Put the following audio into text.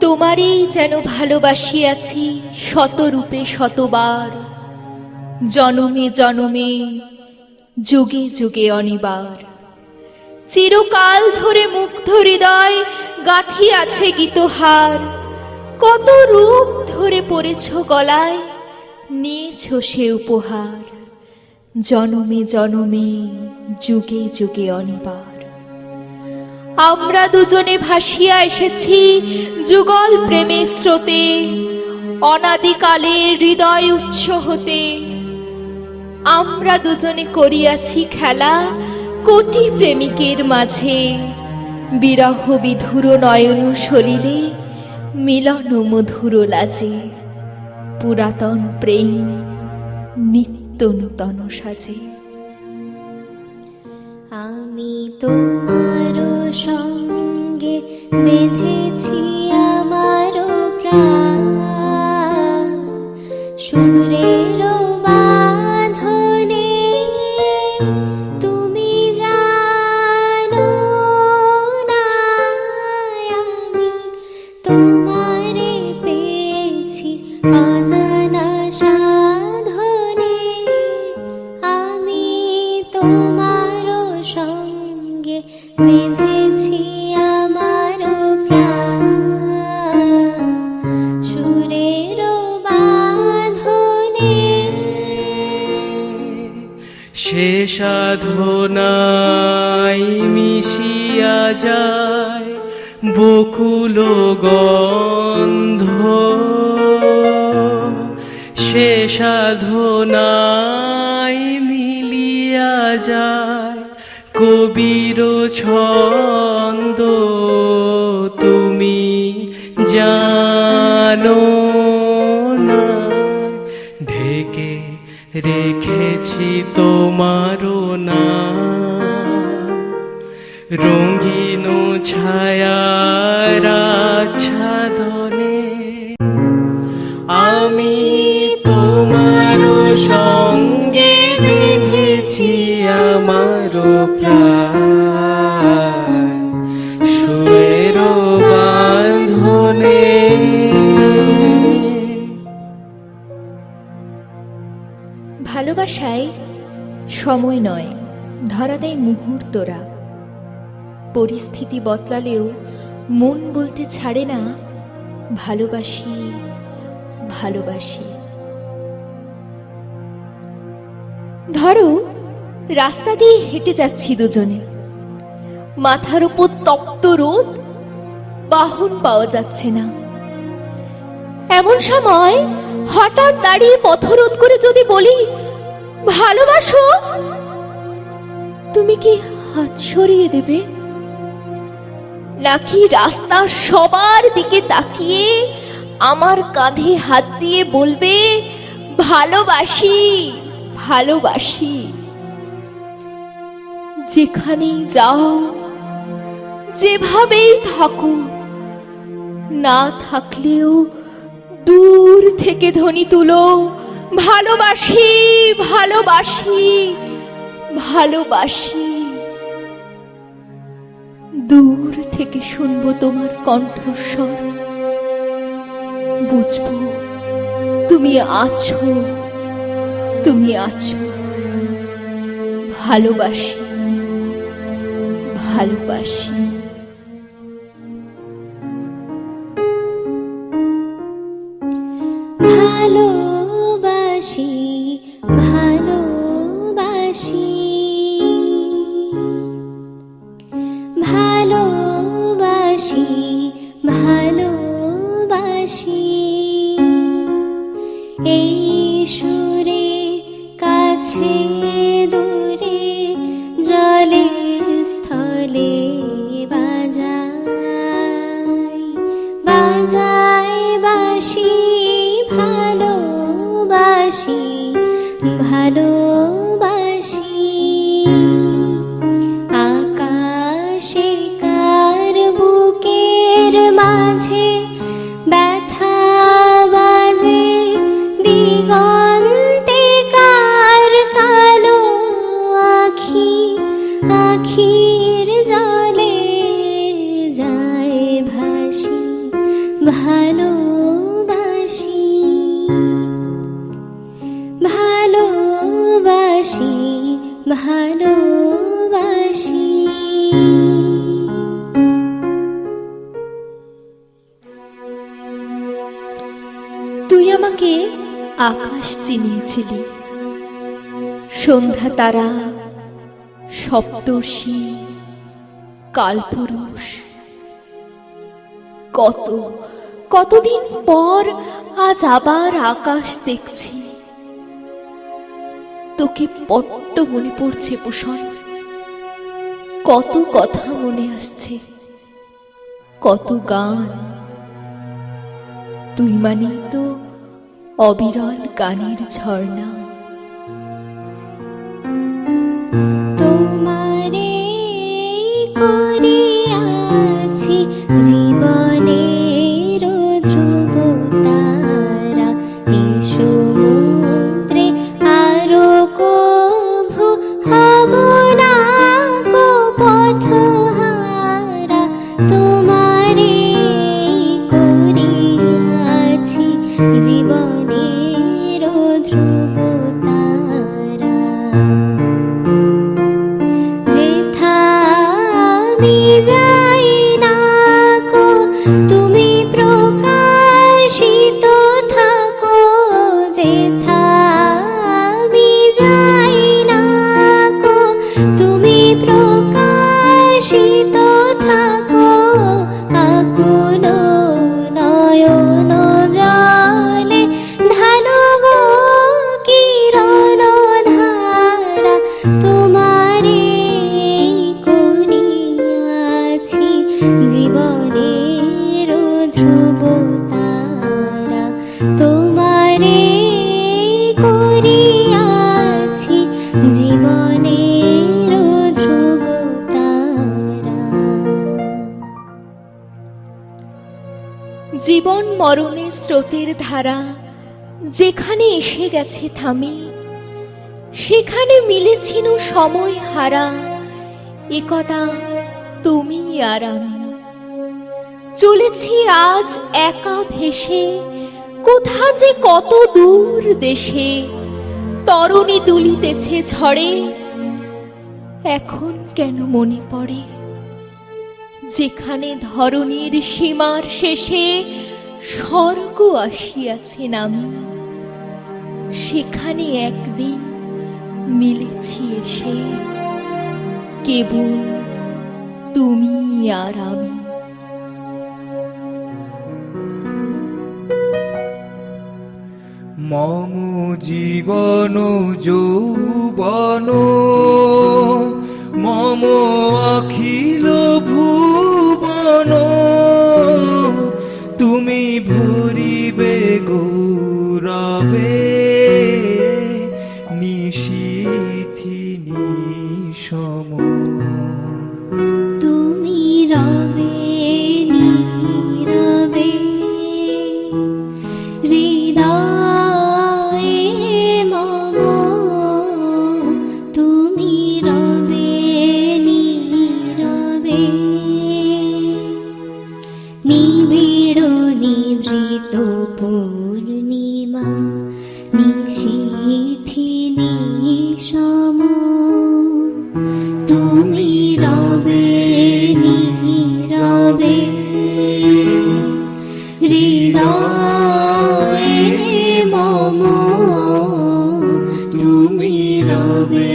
তোমারই যেন ভালোবাসিয়াছি শতরূপে শতবার, জনমে জনমে যুগে যুগে অনিবার। চিরকাল ধরে মুগ্ধ হৃদয় গাঁথিয়াছে গীতহার, কত রূপ ধরে পড়েছ গলায়, নিয়েছ সে উপহার। জনমে জনমে যুগে যুগে অনিবার। আমরা দুজনে ভাসিয়া এসেছি যুগল প্রেমের স্রোতে, অনাদিকালের হৃদয় উচ্চ হতে। আমরা দুজনে করিয়াছি খেলা কোটি প্রেমিকের মাঝে, বিরহ বিধুর নয়ন সলিলে মিলন মধুর লাজে। পুরাতন প্রেম নিত্য নূতন সাজে। আমি তোমার সঙ্গে বেঁধেছি আমার প্রাণ, সুরের বাঁধনে তুমি জানো না আমি তোমারে পেয়েছি অজানা সাধনে। আমি তোমার সঙ্গে বেঁধেছি আমার প্রাণ, সুরের বাঁধনে। সে সাধনাই মিশিয়া যায় বকুল গন্ধ, সে সাধনাই মিলিয়া যায় কবির ছন্দ। তুমি জানো না ঢেকে রেখেছি তোমারও নাম, রঙিন ছায়ার আচ্ছাদনে। আমি তোমার সঙ্গে বেঁধেছি আমার প্রাণ, সুরের বাঁধনে। ভালোবাসায় সময় নয়, ধরা দেয় মুহূর্তরা। পরিস্থিতি বদলালেও মন বলতে ছাড়ে না ভালোবাসি ভালোবাসি। ধরো রাস্তা দিয়ে হেঁটে যাচ্ছি দুজনে, মাথার উপর তপ্ত রোদ, বাহন পাওয়া যাচ্ছে না। এমন সময় হঠাৎ দাঁড়িয়ে পথরোধ করে যদি বলি ভালোবাসো, তুমি কি হাত সরিয়ে দেবে? নাকি রাস্তার সবার দিকে তাকিয়ে আমার কাঁধে হাত দিয়ে বলবে ভালোবাসি ভালোবাসি? যেখানেই যাও, যেভাবেই থাকো, না থাকলেও দূর থেকে ধ্বনি তুলো ভালোবাসি ভালোবাসি ভালোবাসি। দূর থেকে শুনবো তোমার কণ্ঠস্বর, বুঝবো তুমি আছো, তুমি আছো। ভালোবাসি ভালোবাসি। ভালোবাসি ভালোবাসি ভালোবাসি ভালোবাসি। এই সুরে কাছে দূরে জলে স্থলে বাজাই বাজাই বাঁশি। ভালোবাসি ভালোবাসি। আকাশে কার বুকের মাঝে ব্যথা বাজে, দিগন্তে কার কালো আখি আখির জলে যায় ভাসি ভালোবাসি, ভালোবাসি, ভালোবাসি। তুই আমাকে আকাশ চিনিয়েছিলি, সন্ধ্যা তারা, সপ্তর্ষি, কালপুরুষ। কতদিন পর আজ আবার আকাশ দেখছি। তোকে বড্ড মনে পড়ছে ভূষণ, কত কথা মনে আসছে, কত গান। তুই মানে তো অবিরল গানের ঝর্ণা। তোমারে করিয়াছি জীবনের ধ্রুব তারা, এ সমুদ্রে আরো কভু হব না গো পথহারা। তোমারে করিয়াছি জীবনের ধ্রুব তারা, যেথা আমি যাই না গো তুমি প্রকাশিত থাকো। যেথা আমি যাই না গো তুমি প্রকাশিত থাকো। আকুল নয়ন জলে ঢালো গো কিরণ ধারা, তোমারে করিয়াছি জীবনের ধ্রুব তারা। তোমারে করিয়াছি জীবনের ধ্রুব তারা। জীবন মরণে স্রোতের ধারা যেখানে এসে গেছে থামি, সেখানে মিলেছিল সময় হারা। একদা তুমি আর আমি চলেছি আজ একা ভেসে, কোথা যে কত দূর দেশে। তরণী দুলিতেছে ঝড়ে, এখন কেন মনে পড়ে যেখানে ধরণীর সীমার শেষে স্বর্গ আসিয়াছে নামি। সেখানে একদিন মিলেছি এসে, কেবল তুমি আর আমি। মম জীবন যৌবন, মম অখিল ভুবন, তুমি ভরিবে গৌরবে নিশীথি নিশম। তুমি রবে নীরবে হৃদয়ে মম, তুমি রবে নীরবে নিবিড় নিভৃত পূর্ণিমা নিশীথি নিশম। তুমি রবে নীরবে হৃদয়ে মম, তুমি রবে